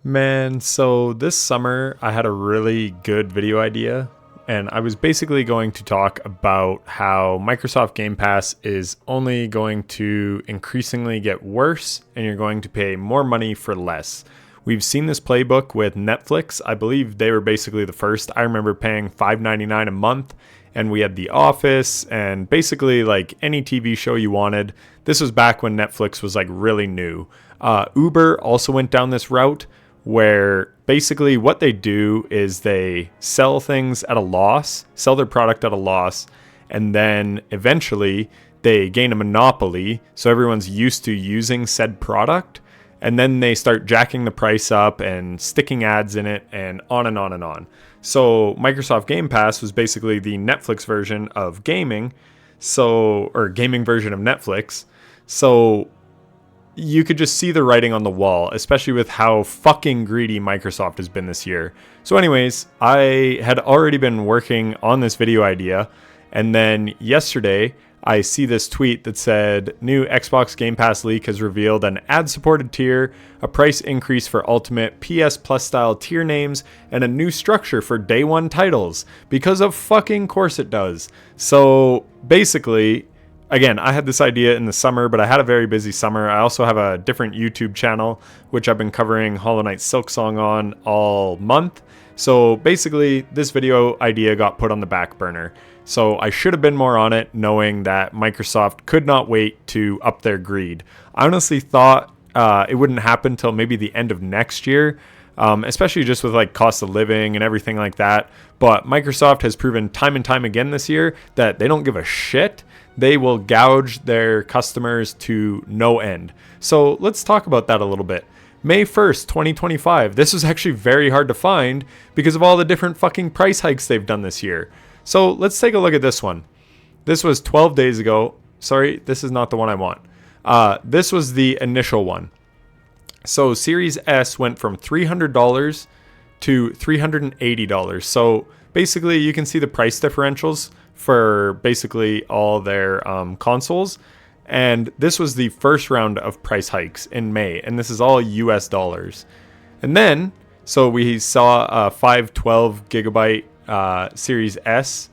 Man, so this summer I had a really good video idea, and I was basically going to talk about how Microsoft Game Pass is only going to increasingly get worse, and you're going to pay more money for less. We've seen this playbook with Netflix. I believe they were basically the first. I remember paying $5.99 a month, and we had The Office, and basically like any TV show you wanted. This was back when Netflix was like really new. Uber also went down this route, where basically what they do is they sell things at a loss, sell their product at a loss, and then eventually they gain a monopoly, so everyone's used to using said product, and then they start jacking the price up and sticking ads in it and on and on and on. So Microsoft Game Pass was basically the Netflix version of gaming, or gaming version of Netflix. So you could just see the writing on the wall, especially with how fucking greedy Microsoft has been this year. So anyways, I had already been working on this video idea, and then yesterday I see this tweet that said, new Xbox Game Pass leak has revealed an ad-supported tier, a price increase for Ultimate, PS Plus style tier names, and a new structure for day one titles. Because of fucking course it does. So basically, again, I had this idea in the summer, but I had a very busy summer. I also have a different YouTube channel, which I've been covering Hollow Knight Silksong on all month. So basically, this video idea got put on the back burner. So I should have been more on it, knowing that Microsoft could not wait to up their greed. I honestly thought it wouldn't happen till maybe the end of next year, especially just with like cost of living and everything like that. But Microsoft has proven time and time again this year that they don't give a shit. They will gouge their customers to no end. So let's talk about that a little bit. May 1st, 2025. This was actually very hard to find because of all the different fucking price hikes they've done this year. So let's take a look at this one. This was 12 days ago. Sorry, this is not the one I want. This was the initial one. So Series S went from $300 to $380. So basically you can see the price differentials for basically all their consoles. And this was the first round of price hikes in May. And this is all US dollars. And then, so we saw a 512 gigabyte Series S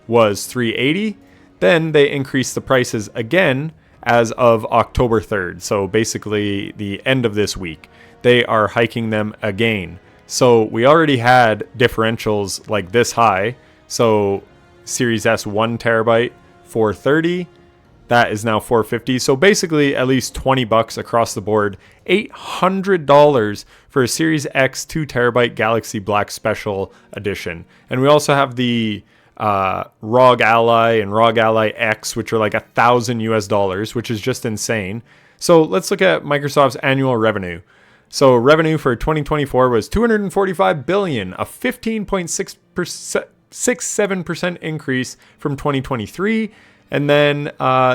was $380. Then they increased the prices again as of October 3rd. So basically the end of this week, they are hiking them again. So we already had differentials like this high. So Series S 1 terabyte, $430. That is now $450. So basically at least $20 across the board. $800 for a Series X 2 terabyte Galaxy Black Special Edition. And we also have the ROG Ally and ROG Ally X, which are like $1,000 US, which is just insane. So let's look at Microsoft's annual revenue. So revenue for 2024 was $245 billion, a 15.67% increase from 2023. And then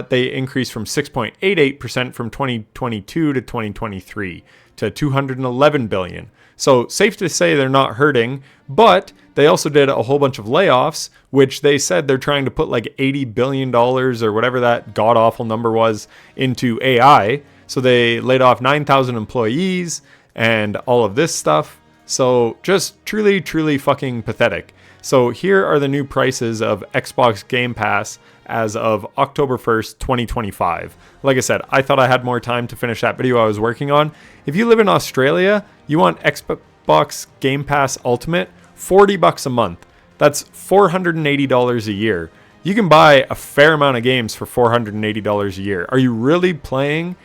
they increased from 6.88% from 2022 to 2023 to $211 billion. So safe to say they're not hurting, but they also did a whole bunch of layoffs, which they said they're trying to put like $80 billion or whatever that god-awful number was into AI. So they laid off 9,000 employees and all of this stuff. So just truly, truly fucking pathetic. So here are the new prices of Xbox Game Pass as of October 1st, 2025. Like I said, I thought I had more time to finish that video I was working on. If you live in Australia, you want Xbox Game Pass Ultimate, $40 a month. That's $480 a year. You can buy a fair amount of games for $480 a year. Are you really playing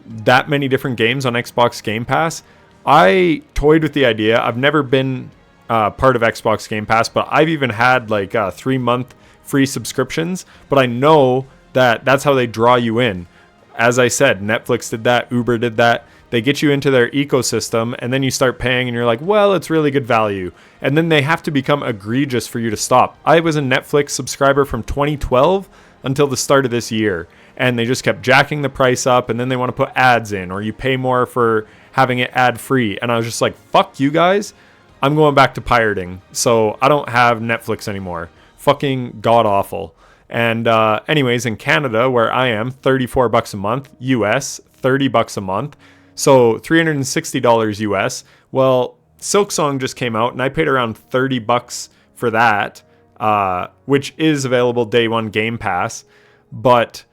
that many different games on Xbox Game Pass? I toyed with the idea. I've never been part of Xbox Game Pass, but I've even had like 3-month free subscriptions, but I know that that's how they draw you in. As I said, Netflix did that, Uber did that. They get you into their ecosystem, and then you start paying, and you're like, well, it's really good value. And then they have to become egregious for you to stop. I was a Netflix subscriber from 2012 until the start of this year, and they just kept jacking the price up, and then they want to put ads in, or you pay more for having it ad-free. And I was just like, fuck you guys. I'm going back to pirating. So I don't have Netflix anymore. Fucking god-awful. And anyways, in Canada, where I am, $34 a month, US, $30 a month. So $360 US. Well, Silksong just came out and I paid around $30 for that, which is available day one Game Pass. But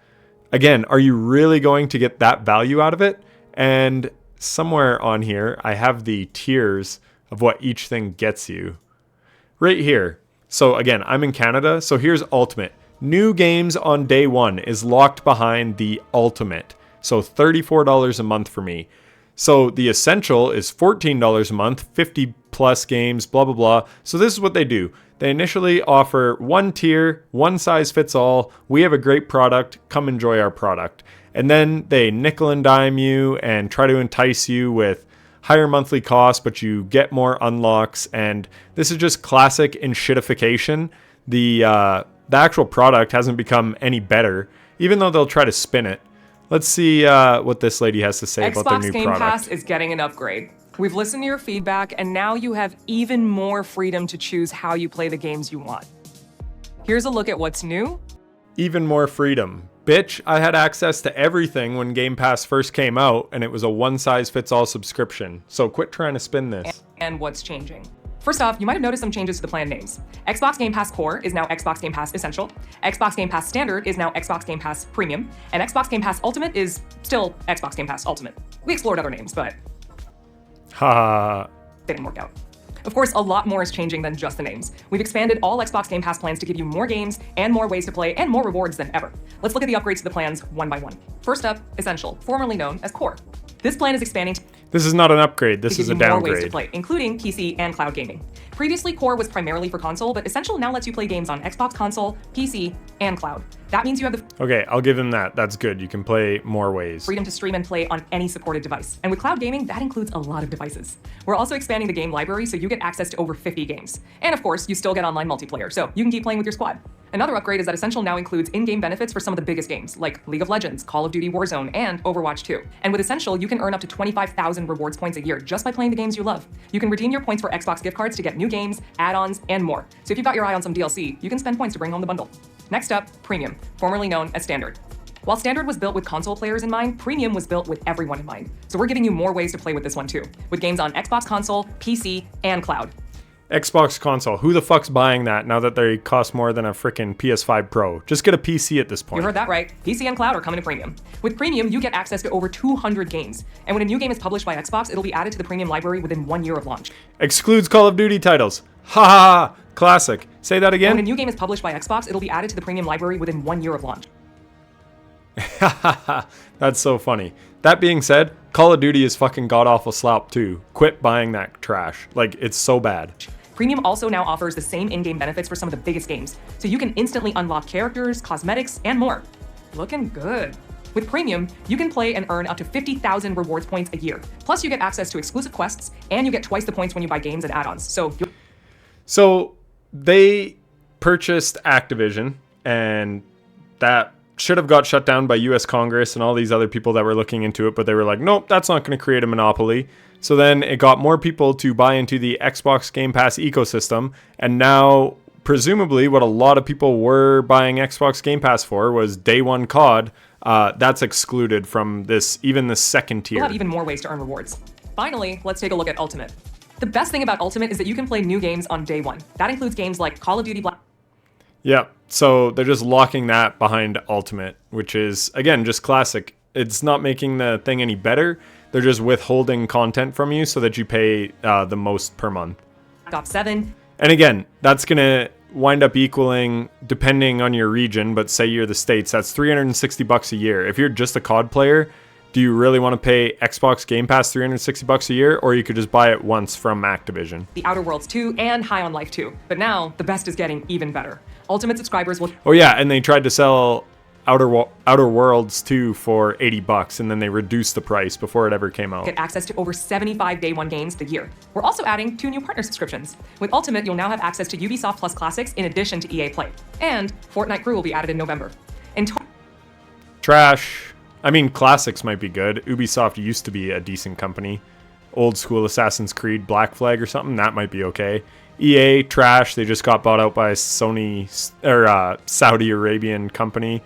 again, are you really going to get that value out of it? And somewhere on here, I have the tiers of what each thing gets you. Right here. So again, I'm in Canada, so here's Ultimate. New games on day one is locked behind the Ultimate. So $34 a month for me. So the Essential is $14 a month, 50 plus games, blah, blah, blah. So this is what they do. They initially offer one tier, one size fits all. We have a great product. Come enjoy our product. And then they nickel and dime you and try to entice you with higher monthly costs, but you get more unlocks. And this is just classic enshittification. The actual product hasn't become any better, even though they'll try to spin it. Let's see what this lady has to say about their new Xbox Game product. Pass is getting an upgrade. We've listened to your feedback, and now you have even more freedom to choose how you play the games you want. Here's a look at what's new. Even more freedom. Bitch, I had access to everything when Game Pass first came out, and it was a one-size-fits-all subscription. So quit trying to spin this. And what's changing. First off, you might have noticed some changes to the plan names. Xbox Game Pass Core is now Xbox Game Pass Essential. Xbox Game Pass Standard is now Xbox Game Pass Premium. And Xbox Game Pass Ultimate is still Xbox Game Pass Ultimate. We explored other names, but Ha. they didn't work out. Of course, a lot more is changing than just the names. We've expanded all Xbox Game Pass plans to give you more games and more ways to play and more rewards than ever. Let's look at the upgrades to the plans one by one. First up, Essential, formerly known as Core. This plan is expanding to This is not an upgrade. This is a give you more ways to downgrade. play, including PC and cloud gaming. Previously, Core was primarily for console, but Essential now lets you play games on Xbox console, PC, and cloud. That means you have the Okay, I'll give him that. That's good. You can play more ways. freedom to stream and play on any supported device. And with cloud gaming, that includes a lot of devices. We're also expanding the game library so you get access to over 50 games. And of course, you still get online multiplayer, so you can keep playing with your squad. Another upgrade is that Essential now includes in-game benefits for some of the biggest games, like League of Legends, Call of Duty Warzone, and Overwatch 2. And with Essential, you can earn up to 25,000 rewards points a year just by playing the games you love. You can redeem your points for Xbox gift cards to get new games, add-ons, and more. So if you've got your eye on some DLC, you can spend points to bring home the bundle. Next up, Premium, formerly known as Standard. While Standard was built with console players in mind, Premium was built with everyone in mind. So we're giving you more ways to play with this one too, with games on Xbox console, PC, and cloud. Xbox console. Who the fuck's buying that now that they cost more than a freaking PS5 Pro? Just get a PC at this point. You heard that right. PC and cloud are coming to Premium. With Premium, you get access to over 200 games. And when a new game is published by Xbox, it'll be added to the Premium library within 1 year of launch. Excludes Call of Duty titles. Ha ha ha. Classic. Say that When a again. new game is published by Xbox, it'll be added to the Premium library within 1 year of launch. That's so funny. That being said, Call of Duty is fucking god-awful slop too. Quit buying that trash. Like, it's so bad. Premium also now offers the same in-game benefits for some of the biggest games, so you can instantly unlock characters, cosmetics, and more. Looking good. With Premium, you can play and earn up to 50,000 rewards points a year. Plus, you get access to exclusive quests, and you get twice the points when you buy games and add-ons. So they purchased Activision, and that should have got shut down by US Congress and all these other people that were looking into it, but they were like, nope, that's not going to create a monopoly. So then it got more people to buy into the Xbox Game Pass ecosystem, and now presumably what a lot of people were buying Xbox Game Pass for was day one COD. That's excluded from this, even the second tier. You'll have even more ways to earn rewards. Finally, let's take a look at Ultimate. The best thing about Ultimate is that you can play new games on day one. That includes games like Call of Duty Black. Yeah, so they're just locking that behind Ultimate, which is, again, just classic. It's not making the thing any better. They're just withholding content from you so that you pay the most per month. Ops 7. And again, that's going to wind up equaling, depending on your region, but say you're the States, that's $360 a year. If you're just a COD player, do you really want to pay Xbox Game Pass $360 a year, or you could just buy it once from Activision? The Outer Worlds 2 and High on Life 2. But now, the best is getting even better. Ultimate subscribers will Oh yeah, and they tried to sell Outer Worlds 2 for $80, and then they reduced the price before it ever came out. get access to over 75 day one games a year. We're also adding 2 new partner subscriptions. With Ultimate, you'll now have access to Ubisoft Plus Classics in addition to EA Play. And Fortnite Crew will be added in November. In Trash. I mean, Classics might be good. Ubisoft used to be a decent company. Old school Assassin's Creed Black Flag or something, that might be okay. EA, trash. They just got bought out by a Saudi Arabian company.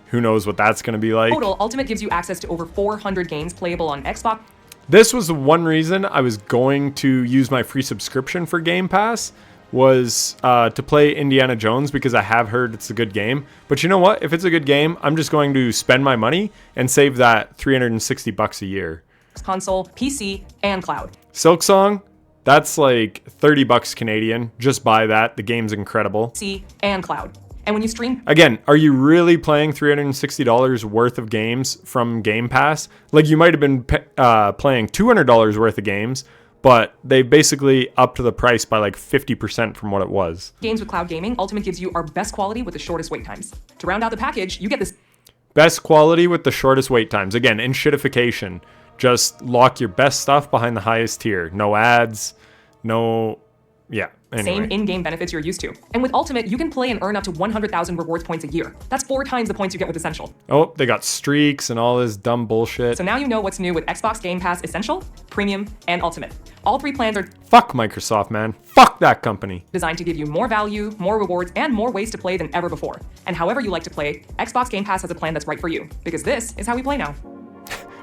Who knows what that's going to be like. total, Ultimate gives you access to over 400 games playable on Xbox. This was the one reason I was going to use my free subscription for Game Pass, was to play Indiana Jones, because I have heard it's a good game. But you know what? If it's a good game, I'm just going to spend my money and save that $360 a year. Console, PC, and cloud. Silksong, that's like $30 Canadian. Just buy that. The game's incredible. PC, and cloud. And when you stream... Again, are you really playing $360 worth of games from Game Pass? Like, you might have been playing $200 worth of games, but they basically upped the price by like 50% from what it was. Games with cloud gaming, Ultimate gives you our best quality with the shortest wait times. To round out the package, you get this... Best quality with the shortest wait times. Again, in shitification. Just lock your best stuff behind the highest tier. No ads, no... Yeah. Anyway. Same in-game benefits you're used to. And with Ultimate, you can play and earn up to 100,000 rewards points a year. That's 4 times the points you get with Essential. Oh, they got streaks and all this dumb bullshit. So now you know what's new with Xbox Game Pass Essential, Premium, and Ultimate. All 3 plans are... Fuck Microsoft, man. Fuck that company. ...designed to give you more value, more rewards, and more ways to play than ever before. And however you like to play, Xbox Game Pass has a plan that's right for you. Because this is how we play now.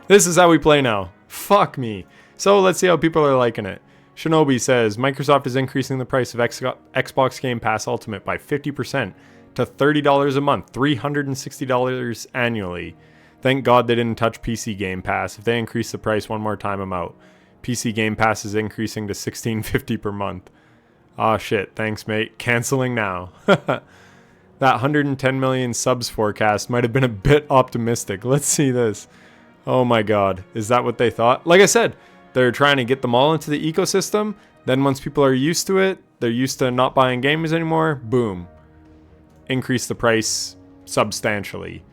This is how we play now. Fuck me. So let's see how people are liking it. Shinobi says, Microsoft is increasing the price of Xbox Game Pass Ultimate by 50% to $30 a month, $360 annually. Thank God they didn't touch PC Game Pass. If they increase the price one more time, I'm out. PC Game Pass is increasing to $16.50 per month. Aw shit, thanks mate. Canceling now. That 110 million subs forecast might have been a bit optimistic. Let's see this. Oh my God, is that what they thought? Like I said, they're trying to get them all into the ecosystem. Then once people are used to it, they're used to not buying games anymore. Boom. Increase the price substantially.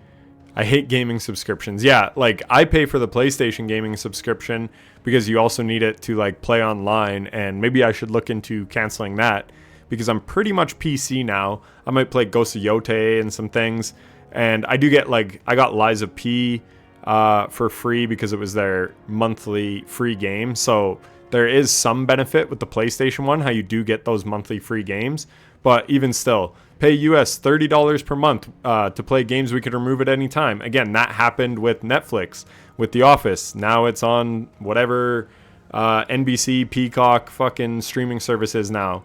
I hate gaming subscriptions. Yeah, like I pay for the PlayStation gaming subscription because you also need it to like play online, and maybe I should look into canceling that because I'm pretty much PC now. I might play Ghost of Yotei and some things, and I do get like, I got Lies of P for free because it was their monthly free game. So there is some benefit with the PlayStation one, how you do get those monthly free games. But even still, pay US $30 per month to play games we could remove at any time. Again, that happened with Netflix, with The Office. Now it's on whatever NBC, Peacock, fucking streaming services now.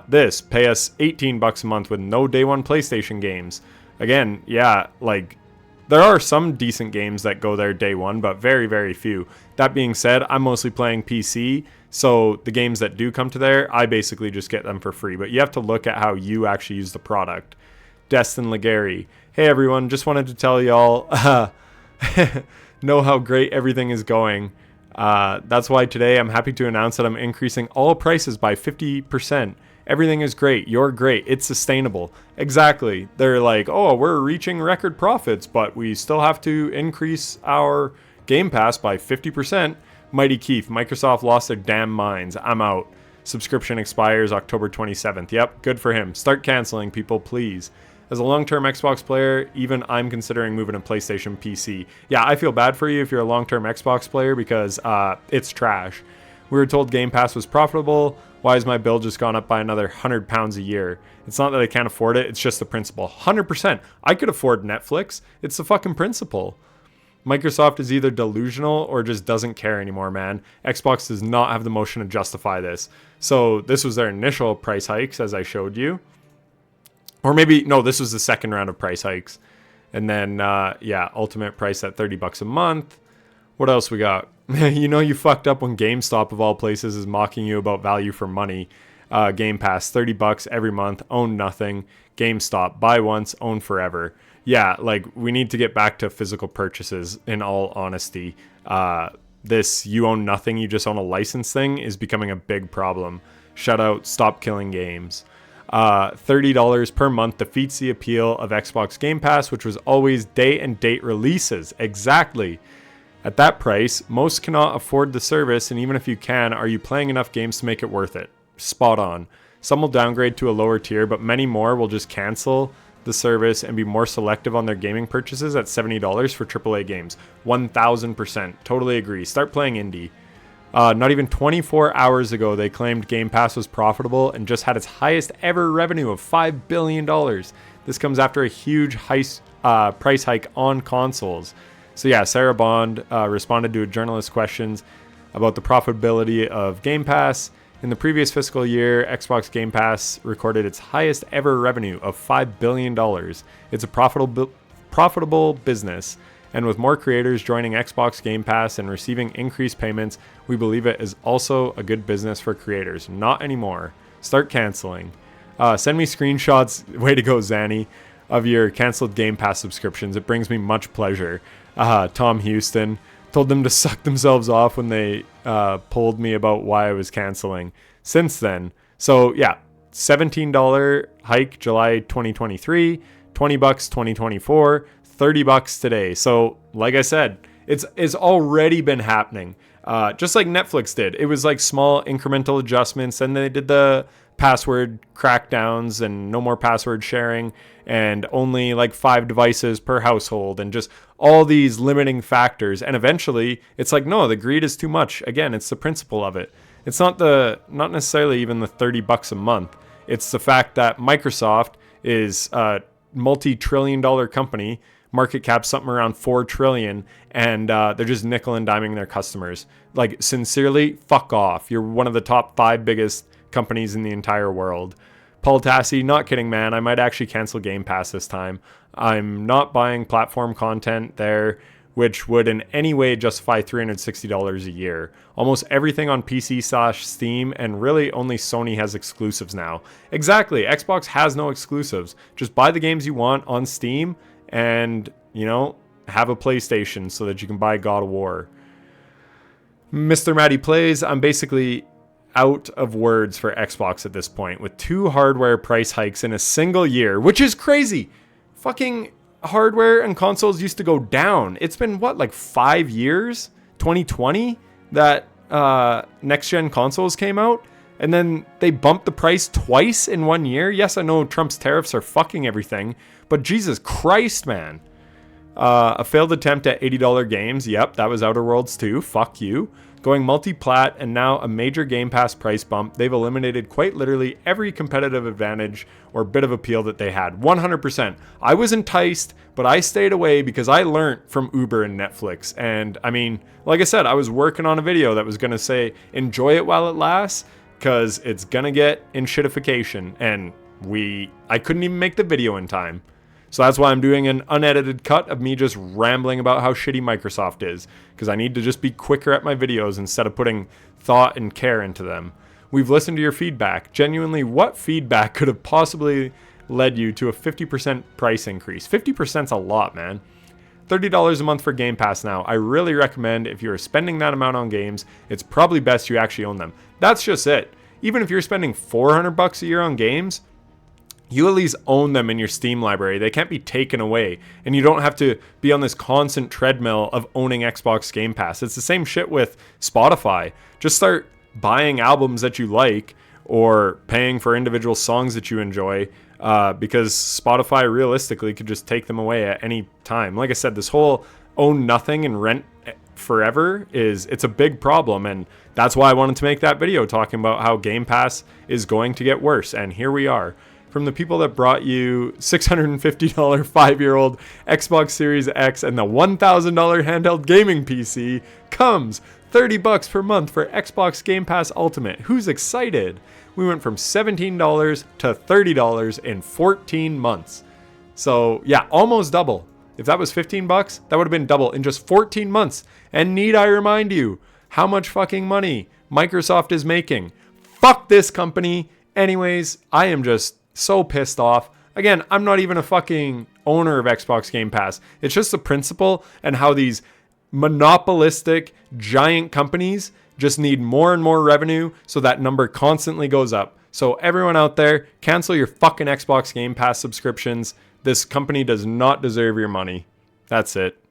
This, pay us $18 a month with no day one PlayStation games. Again, yeah, like... There are some decent games that go there day one, but very, very few. That being said, I'm mostly playing PC, so the games that do come to there, I basically just get them for free. But you have to look at how you actually use the product. Destin Legary. Hey everyone, just wanted to tell y'all, know how great everything is going. That's why today I'm happy to announce that I'm increasing all prices by 50%. Everything is great. You're great. It's sustainable. Exactly. They're like, oh, we're reaching record profits, but we still have to increase our Game Pass by 50%. Mighty Keith, Microsoft lost their damn minds. I'm out. Subscription expires October 27th. Yep, good for him. Start canceling, people, please. As a long-term Xbox player, even I'm considering moving to PlayStation PC. Yeah, I feel bad for you if you're a long-term Xbox player because it's trash. We were told Game Pass was profitable. Why has my bill just gone up by another £100 a year? It's not that I can't afford it, it's just the principle. 100%. I could afford Netflix. It's the fucking principle. Microsoft is either delusional or just doesn't care anymore, man. Xbox does not have the motion to justify this. So this was their initial price hikes, as I showed you. Or maybe, no, this was the second round of price hikes. And then, yeah, ultimate price at $30 a month. What else we got? You know you fucked up when GameStop, of all places, is mocking you about value for money. Game Pass, $30 every month, own nothing. GameStop, buy once, own forever. Yeah, like, we need to get back to physical purchases, in all honesty. This you own nothing, you just own a license thing is becoming a big problem. Shout out, stop killing games. $30 per month defeats the appeal of Xbox Game Pass, which was always day and date releases. Exactly. At that price, most cannot afford the service, and even if you can, are you playing enough games to make it worth it? Spot on. Some will downgrade to a lower tier, but many more will just cancel the service and be more selective on their gaming purchases at $70 for AAA games. 1000%. Totally agree. Start playing indie. Not even 24 hours ago, they claimed Game Pass was profitable and just had its highest ever revenue of $5 billion. This comes after a huge price hike on consoles. So yeah, Sarah Bond responded to a journalist's questions about the profitability of Game Pass. In the previous fiscal year, Xbox Game Pass recorded its highest ever revenue of $5 billion. It's a profitable business, and with more creators joining Xbox Game Pass and receiving increased payments, we believe it is also a good business for creators. Not anymore. Start canceling. Send me screenshots, way to go Zanny, of your canceled Game Pass subscriptions. It brings me much pleasure. Tom Houston told them to suck themselves off when they polled me about why I was canceling. Since then, so yeah, $17 hike July 2023, $20 2024, $30 today. So like I said, it's already been happening. Just like Netflix did. It was like small incremental adjustments, and they did the password crackdowns and no more password sharing and only like 5 devices per household and just all these limiting factors. And eventually it's like, no, the greed is too much. Again, it's the principle of it. It's not necessarily even the $30 a month. It's the fact that Microsoft is a multi-trillion-dollar company, market cap something around 4 trillion, and they're just nickel and diming their customers. Like, sincerely, fuck off. You're one of the top 5 biggest companies in the entire world. Paul Tassi, not kidding, man. I might actually cancel Game Pass this time. I'm not buying platform content there, which would in any way justify $360 a year. Almost everything on PC/Steam, and really only Sony has exclusives now. Exactly, Xbox has no exclusives. Just buy the games you want on Steam and, have a PlayStation so that you can buy God of War. Mr. Matty Plays, I'm basically out of words for Xbox at this point, with 2 hardware price hikes in a single year, which is crazy. Fucking hardware and consoles used to go down. It's been like 5 years, 2020, that next gen consoles came out, and then they bumped the price twice in 1 year. Yes, I know Trump's tariffs are fucking everything, but Jesus Christ, man. A failed attempt at $80 games. Yep, that was Outer Worlds 2. Fuck you. Going multi-plat, and now a major Game Pass price bump. They've eliminated quite literally every competitive advantage or bit of appeal that they had. 100%. I was enticed, but I stayed away because I learned from Uber and Netflix. And I mean, like I said, I was working on a video that was going to say, enjoy it while it lasts, because it's going to get in shitification. And I couldn't even make the video in time. So that's why I'm doing an unedited cut of me just rambling about how shitty Microsoft is, because I need to just be quicker at my videos instead of putting thought and care into them. We've listened to your feedback. Genuinely, what feedback could have possibly led you to a 50% price increase? 50%'s a lot, man. $30 a month for Game Pass now. I really recommend, if you're spending that amount on games, it's probably best you actually own them. That's just it. Even if you're spending $400 a year on games, you at least own them in your Steam library. They can't be taken away. And you don't have to be on this constant treadmill of owning Xbox Game Pass. It's the same shit with Spotify. Just start buying albums that you like or paying for individual songs that you enjoy, because Spotify realistically could just take them away at any time. Like I said, this whole own nothing and rent forever it's a big problem, and that's why I wanted to make that video talking about how Game Pass is going to get worse. And here we are. From the people that brought you $650 5-year-old Xbox Series X and the $1,000 handheld gaming PC comes $30 per month for Xbox Game Pass Ultimate. Who's excited? We went from $17 to $30 in 14 months. So yeah, almost double. If that was $15, that would have been double in just 14 months. And need I remind you how much fucking money Microsoft is making? Fuck this company. Anyways, I am just so pissed off. Again, I'm not even a fucking owner of Xbox Game Pass. It's just the principle and how these monopolistic giant companies just need more and more revenue, so that number constantly goes up. So everyone out there, cancel your fucking Xbox Game Pass subscriptions. This company does not deserve your money. That's it.